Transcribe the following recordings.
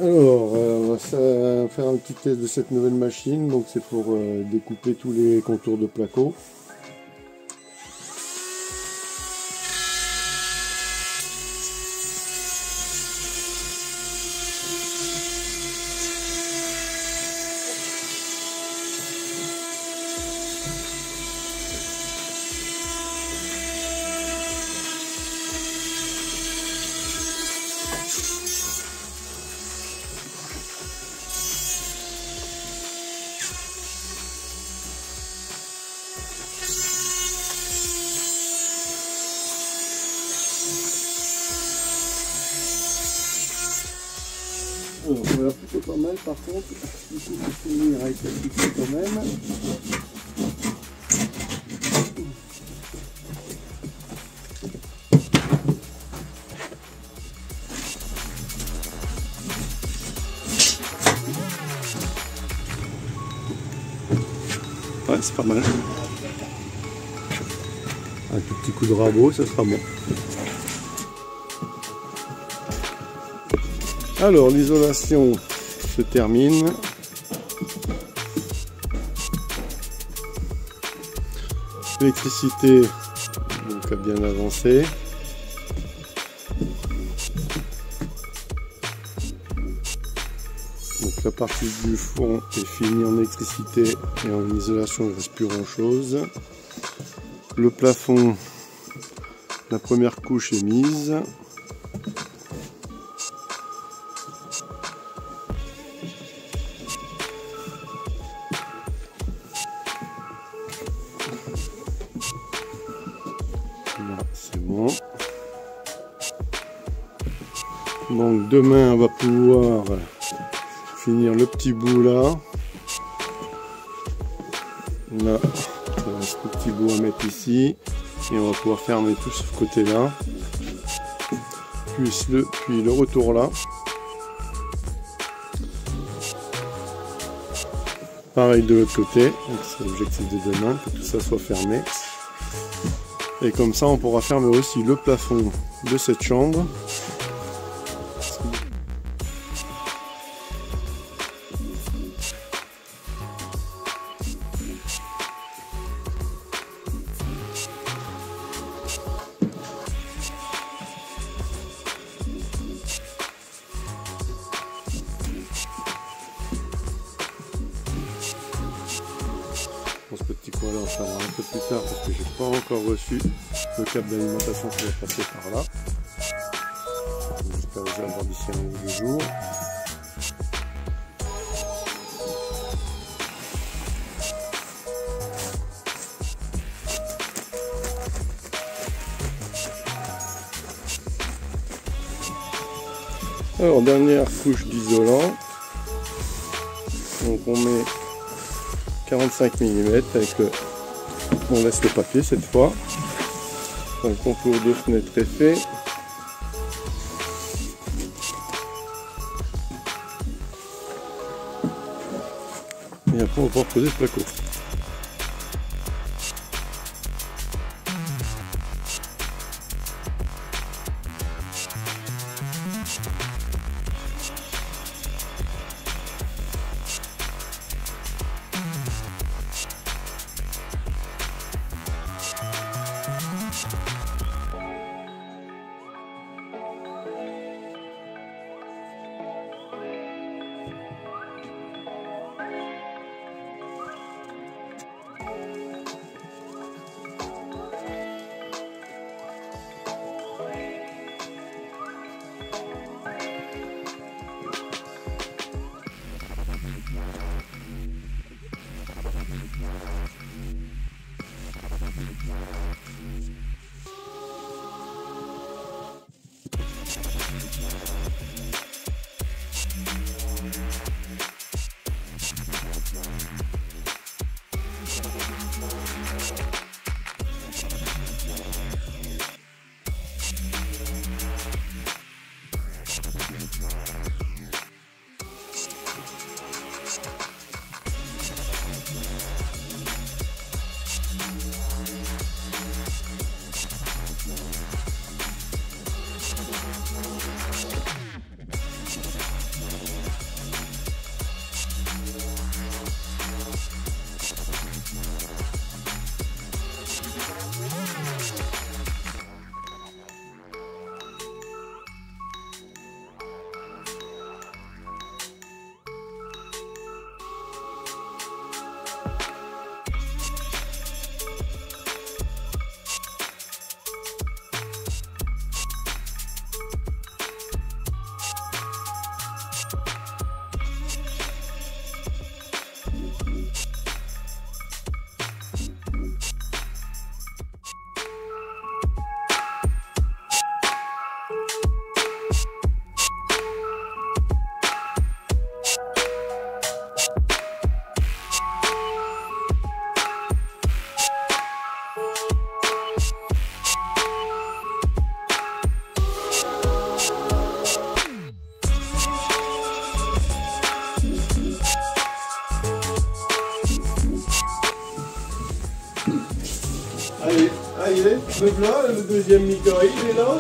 Alors, on va faire un petit test de cette nouvelle machine. Donc c'est pour découper tous les contours de placo. Alors, on va plutôt pas mal, par contre, il faut finir avec la petite quand même. Ouais, c'est pas mal. Un tout petit coup de rabot, ça sera bon. Alors, l'isolation se termine. L'électricité donc a bien avancé. Donc la partie du fond est finie en électricité et en isolation, il ne reste plus grand chose. Le plafond, la première couche est mise. Là, c'est bon. Donc demain on va pouvoir finir le petit bout là. Là, ça reste le petit bout à mettre ici. Et on va pouvoir fermer tout ce côté là. Puis le retour là. Pareil de l'autre côté. C'est l'objectif de demain, que tout ça soit fermé. Et comme ça on pourra fermer aussi le plafond de cette chambre. Dans ce petit coin là on fermera un peu plus tard parce que j'ai pas encore reçu le câble d'alimentation qui va passer par là. J'espère déjà avoir d'ici un ou deux jours. Alors dernière couche d'isolant. Donc on met 45 mm avec le... On laisse le papier cette fois. Un contour de fenêtre est fait. Et après on va pouvoir poser le placo. Donc là, le deuxième Mika, il est là.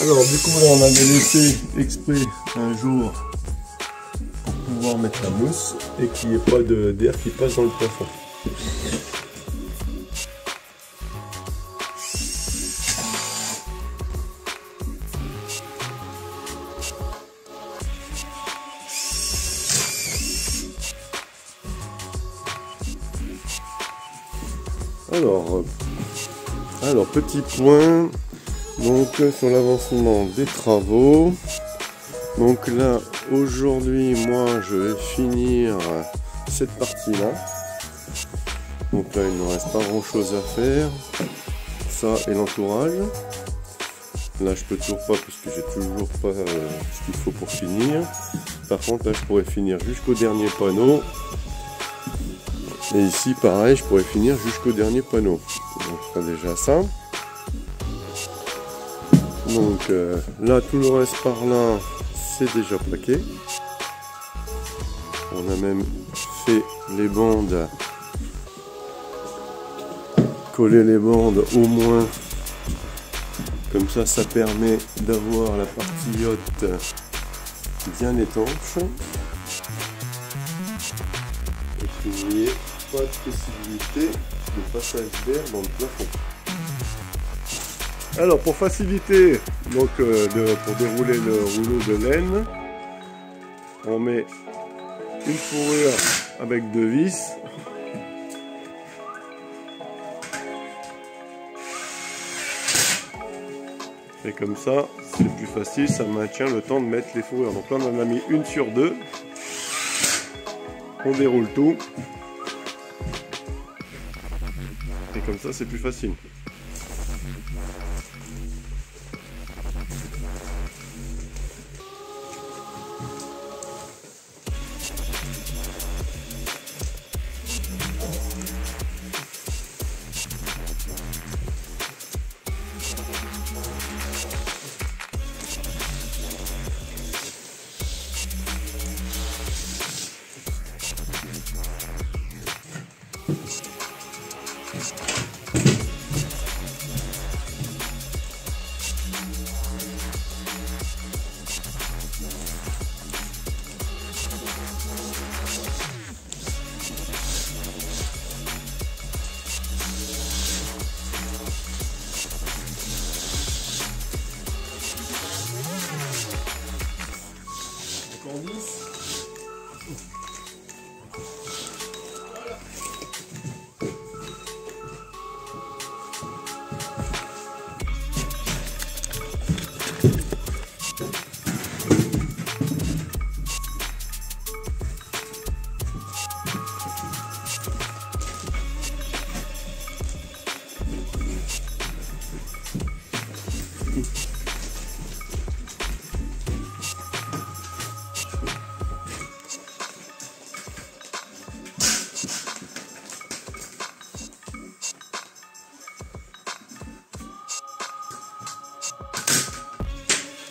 Alors du coup là on avait laissé exprès un jour pour pouvoir mettre la mousse et qu'il n'y ait pas d'air qui passe dans le plafond. Alors petit point donc sur l'avancement des travaux. Donc là aujourd'hui moi je vais finir cette partie là. Donc là il ne reste pas grand chose à faire. Ça et l'entourage. Là je peux toujours pas parce que j'ai toujours pas ce qu'il faut pour finir. Par contre là je pourrais finir jusqu'au dernier panneau. Et ici pareil je pourrais finir jusqu'au dernier panneau. Donc ça déjà ça. Donc là tout le reste par là c'est déjà plaqué. On a même fait les bandes, coller les bandes au moins. Comme ça permet d'avoir la partie haute bien étanche. Et qu'il n'y ait pas de possibilité de passage d'air dans le plafond. Alors pour faciliter donc pour dérouler le rouleau de laine, on met une fourrure avec 2 vis. Et comme ça, c'est plus facile, ça maintient le temps de mettre les fourrures. Donc là on en a mis une sur 2. On déroule tout. Et comme ça c'est plus facile.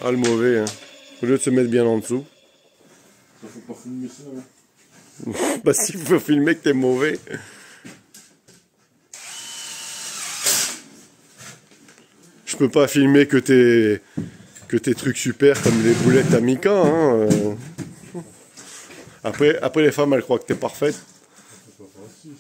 Ah le mauvais, hein. Au lieu de se mettre bien en dessous. Ça faut pas filmer ça, hein. Bah s'il faut filmer que t'es mauvais. Je peux pas filmer que tes trucs super comme les boulettes à Mika, hein. Après les femmes elles croient que t'es parfaite. C'est pas facile,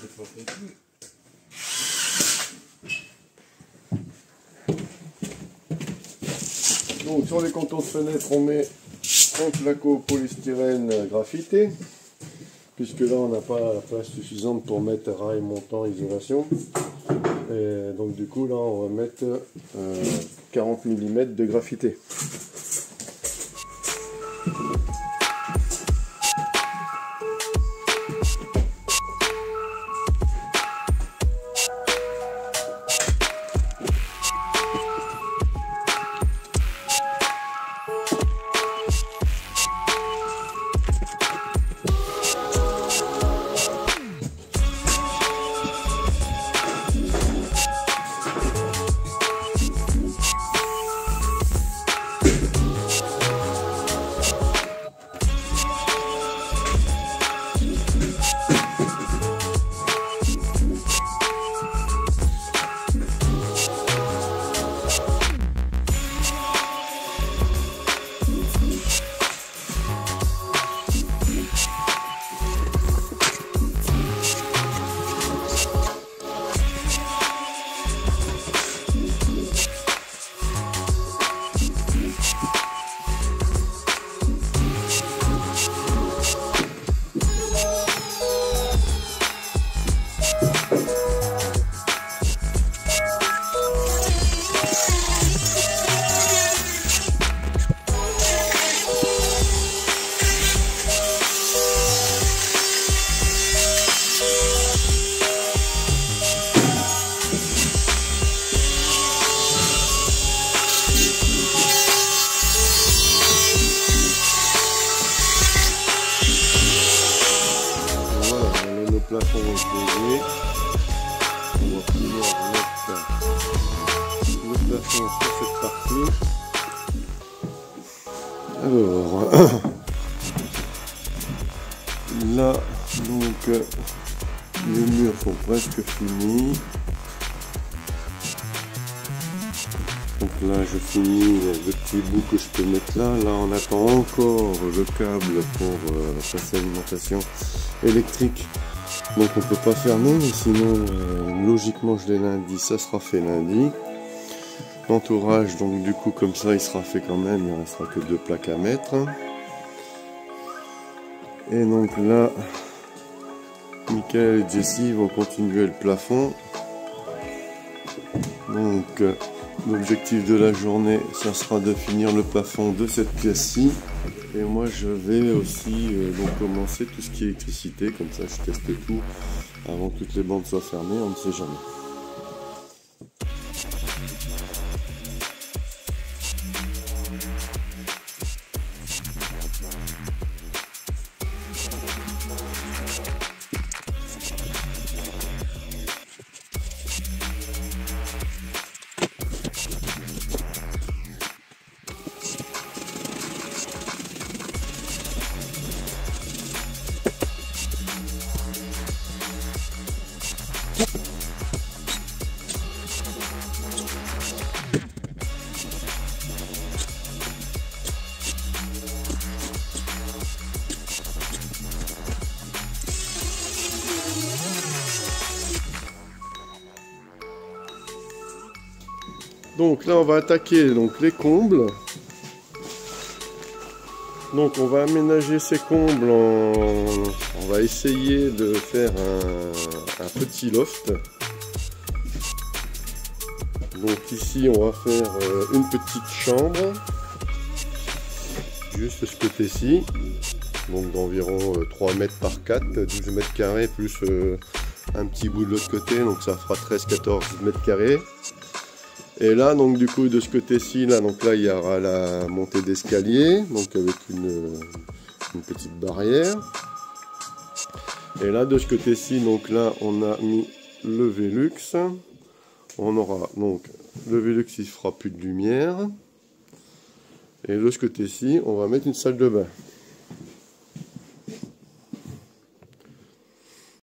c'est pas facile. Donc sur les cantons de fenêtre on met un placo polystyrène graphité, puisque là on n'a pas la place suffisante pour mettre rail montant isolation. Et donc du coup là on va mettre 40 mm de graphité. plafond posé. On va pouvoir mettre le plafond sur cette partie. Alors, là, donc, les murs sont presque finis. Donc là, je finis le petit bout que je peux mettre là. Là, on attend encore le câble pour passer l'alimentation électrique. Donc on peut pas fermer, mais sinon, logiquement, je l'ai lundi, ça sera fait lundi. L'entourage, donc du coup, comme ça, il sera fait quand même. Il ne restera que 2 plaques à mettre. Et donc là, Michael et Jessie vont continuer le plafond. Donc l'objectif de la journée, ça sera de finir le plafond de cette pièce-ci. Et moi je vais aussi donc commencer tout ce qui est électricité, comme ça je teste tout avant que toutes les bandes soient fermées, on ne sait jamais. Donc là on va attaquer donc les combles. Donc on va aménager ces combles on va essayer de faire un petit loft. Donc ici on va faire une petite chambre. Juste ce côté-ci. Donc d'environ 3 mètres par 4, 12 mètres carrés plus un petit bout de l'autre côté. Donc ça fera 13-14 mètres carrés. Et là, donc du coup, de ce côté-ci, là, donc là, il y aura la montée d'escalier, donc avec une petite barrière. Et là, de ce côté-ci, donc là, on a mis le Velux. On aura donc le Velux, il fera plus de lumière. Et de ce côté-ci, on va mettre une salle de bain.